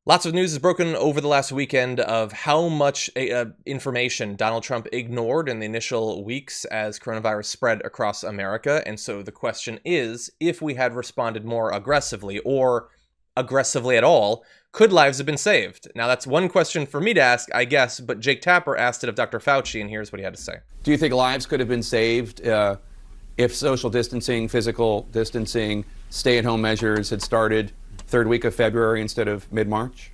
Lots of news has broken over the last weekend of how much information Donald Trump ignored in the initial weeks as coronavirus spread across America. And so the question is, if we had responded more aggressively or aggressively at all, could lives have been saved? Now, that's one question for me to ask, I guess, but Jake Tapper asked it of Dr. Fauci, and here's what he had to say. Do you think lives could have been saved if social distancing, physical distancing, stay-at-home measures had started third week of February instead of mid-March?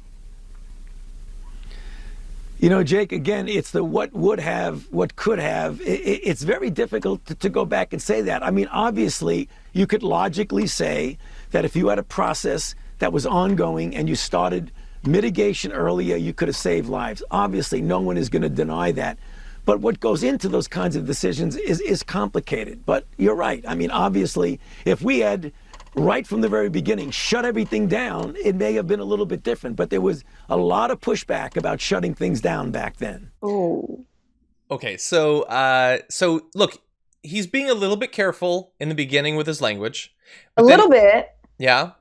You know, Jake, again, it's the what would have, what could have. It's very difficult to go back and say that. I mean, obviously, you could logically say that if you had a process that was ongoing and you started mitigation earlier, you could have saved lives. Obviously, no one is going to deny that. But what goes into those kinds of decisions is complicated. But you're right. I mean, obviously, if we had right from the very beginning shut everything down, it may have been a little bit different. But there was a lot of pushback about shutting things down back then. Oh. Okay, so look, he's being a little bit careful in the beginning with his language. A little bit. Yeah.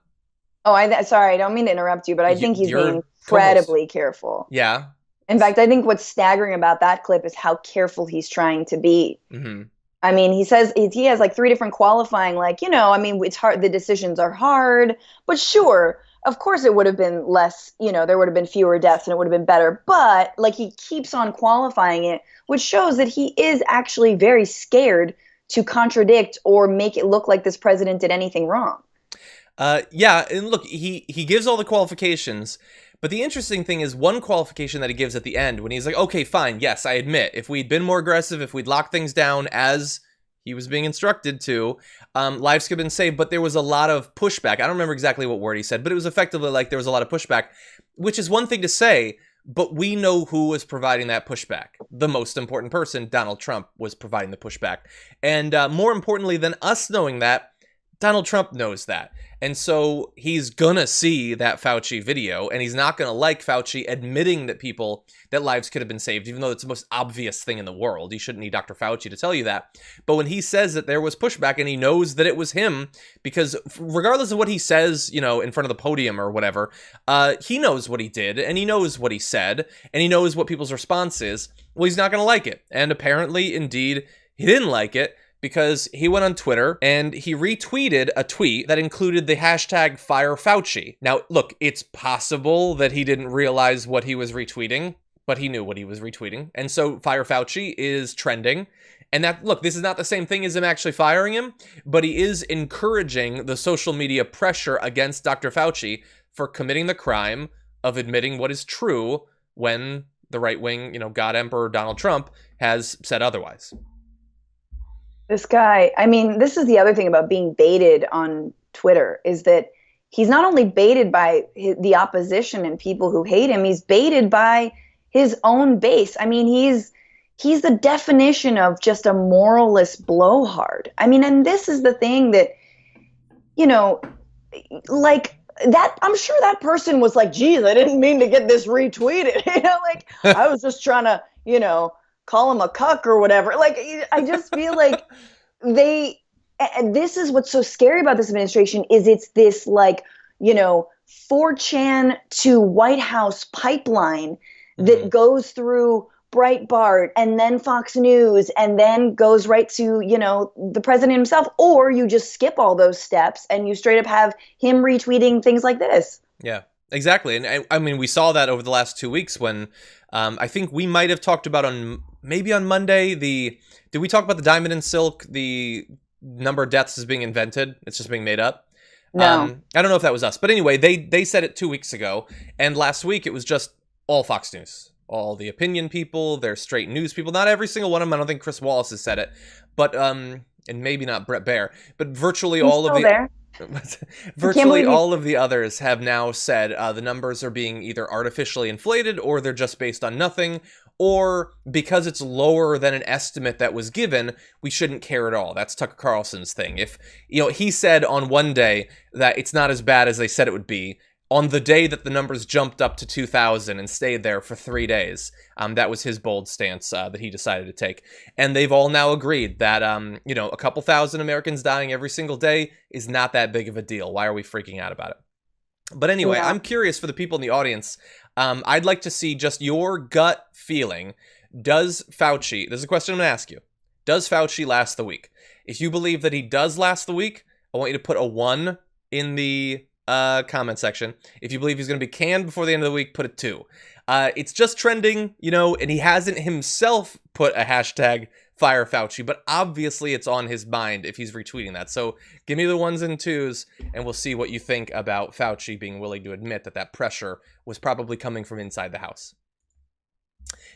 Oh, sorry, I don't mean to interrupt you, but I think he's being incredibly careful. Yeah. In fact, I think what's staggering about that clip is how careful he's trying to be. Mm-hmm. I mean, he says he has like 3 different qualifying, like, you know, I mean, it's hard. The decisions are hard, but sure, of course it would have been less, you know, there would have been fewer deaths and it would have been better. But like he keeps on qualifying it, which shows that he is actually very scared to contradict or make it look like this president did anything wrong. Yeah, and look, he gives all the qualifications, but the interesting thing is one qualification that he gives at the end when he's like, okay, fine, yes, I admit, if we'd been more aggressive, if we'd locked things down as he was being instructed to, lives could have been saved, but there was a lot of pushback. I don't remember exactly what word he said, but it was effectively like there was a lot of pushback, which is one thing to say, but we know who was providing that pushback. The most important person, Donald Trump, was providing the pushback. And more importantly than us knowing that, Donald Trump knows that. And so he's gonna see that Fauci video, and he's not gonna like Fauci admitting that lives could have been saved, even though it's the most obvious thing in the world. You shouldn't need Dr. Fauci to tell you that. But when he says that there was pushback and he knows that it was him, because regardless of what he says, you know, in front of the podium or whatever, he knows what he did, and he knows what he said, and he knows what people's response is. Well, he's not gonna like it. And apparently, indeed, he didn't like it, because he went on Twitter and he retweeted a tweet that included the hashtag #FireFauci. Now, look, it's possible that he didn't realize what he was retweeting, but he knew what he was retweeting. And so #FireFauci is trending. And that, look, this is not the same thing as him actually firing him, but he is encouraging the social media pressure against Dr. Fauci for committing the crime of admitting what is true when the right wing, you know, God Emperor Donald Trump has said otherwise. This guy, I mean, this is the other thing about being baited on Twitter, is that he's not only baited by the opposition and people who hate him, he's baited by his own base. I mean, he's the definition of just a moralist blowhard. I mean, and this is the thing that, you know, like that, I'm sure that person was like, geez, I didn't mean to get this retweeted. You know, like I was just trying to, you know, call him a cuck or whatever. Like, I just feel like this is what's so scary about this administration is it's this like, you know, 4chan to White House pipeline that goes through Breitbart and then Fox News and then goes right to, you know, the president himself, or you just skip all those steps and you straight up have him retweeting things like this. Yeah. Exactly. And I mean, we saw that over the last 2 weeks when I think we might have talked about maybe on Monday, did we talk about the diamond and silk, the number of deaths is being invented? It's just being made up. No. I don't know if that was us. But anyway, they said it 2 weeks ago. And last week, it was just all Fox News. All the opinion people, they're straight news people. Not every single one of them. I don't think Chris Wallace has said it. But, and maybe not Brett Baer. But virtually all of the... There. Virtually all of the others have now said the numbers are being either artificially inflated or they're just based on nothing, or because it's lower than an estimate that was given, we shouldn't care at all. That's Tucker Carlson's thing. If, you know, he said on one day that it's not as bad as they said it would be, on the day that the numbers jumped up to 2,000 and stayed there for 3 days. That was his bold stance that he decided to take. And they've all now agreed that, you know, a couple thousand Americans dying every single day is not that big of a deal. Why are we freaking out about it? But anyway, Yeah. I'm curious for the people in the audience. I'd like to see just your gut feeling. Does Fauci, there's a question I'm going to ask you. Does Fauci last the week? If you believe that he does last the week, I want you to put a 1 in the comment section. If you believe he's going to be canned before the end of the week, put a 2. It's just trending, and he hasn't himself put a hashtag fire Fauci, but obviously it's on his mind if he's retweeting that. So give me the 1s and 2s, and we'll see what you think about Fauci being willing to admit that that pressure was probably coming from inside the house.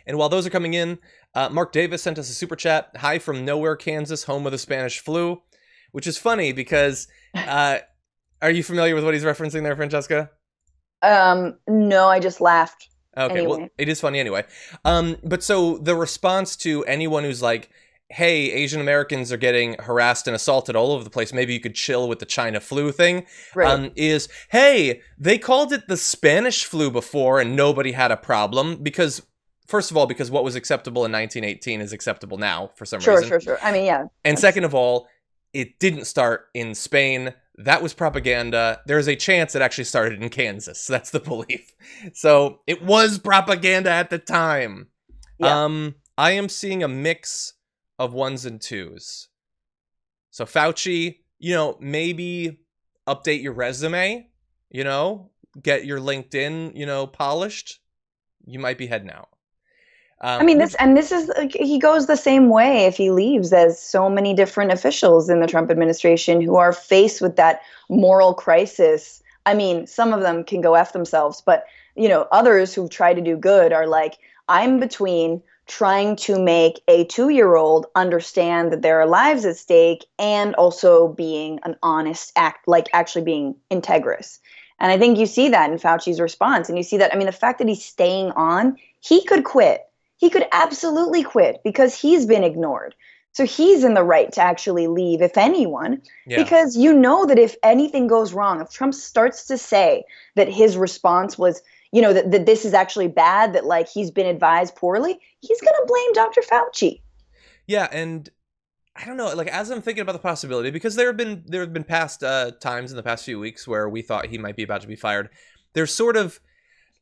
And while those are coming in, Mark Davis sent us a super chat. Hi from nowhere, Kansas, home of the Spanish flu, which is funny because are you familiar with what he's referencing there, Francesca? No, I just laughed. Okay, Anyway. well, it is funny anyway. But so the response to anyone who's like, hey, Asian Americans are getting harassed and assaulted all over the place, maybe you could chill with the China flu thing, Right. is, hey, they called it the Spanish flu before and nobody had a problem because, first of all, because what was acceptable in 1918 is acceptable now for some reason. Sure. I mean, yeah. And second of all, it didn't start in Spain. That was propaganda. There's a chance it actually started in Kansas. That's the belief. So it was propaganda at the time. Yeah. I am seeing a mix of 1s and 2s. So Fauci, maybe update your resume, get your LinkedIn, polished. You might be heading out. I mean, this is he goes the same way if he leaves as so many different officials in the Trump administration who are faced with that moral crisis. I mean, some of them can go F themselves, but others who've tried to do good are like, I'm between trying to make a 2-year-old understand that there are lives at stake and also being an honest act, like actually being integrous. And I think you see that in Fauci's response. And you see that, I mean, the fact that he's staying on, he could quit. He could absolutely quit because he's been ignored. So he's in the right to actually leave, if anyone, because that if anything goes wrong, if Trump starts to say that his response was, that this is actually bad, that like he's been advised poorly, he's going to blame Dr. Fauci. Yeah, and I don't know, like as I'm thinking about the possibility, because there have been past times in the past few weeks where we thought he might be about to be fired. There's sort of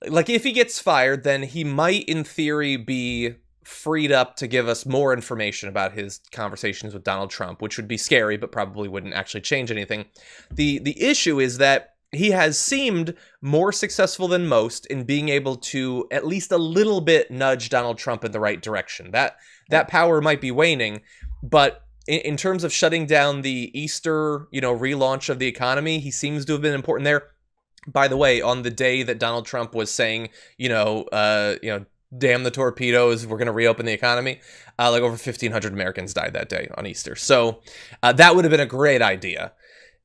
like if he gets fired, then he might in theory be freed up to give us more information about his conversations with Donald Trump, which would be scary, but probably wouldn't actually change anything. The issue is that he has seemed more successful than most in being able to at least a little bit nudge Donald Trump in the right direction. That power might be waning, but in terms of shutting down the Easter, relaunch of the economy, he seems to have been important there. By the way, on the day that Donald Trump was saying, damn the torpedoes, we're going to reopen the economy, like over 1,500 Americans died that day on Easter. So that would have been a great idea.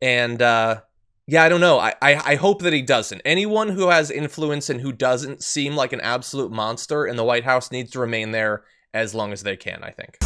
And I don't know. I hope that he doesn't. Anyone who has influence and who doesn't seem like an absolute monster in the White House needs to remain there as long as they can, I think.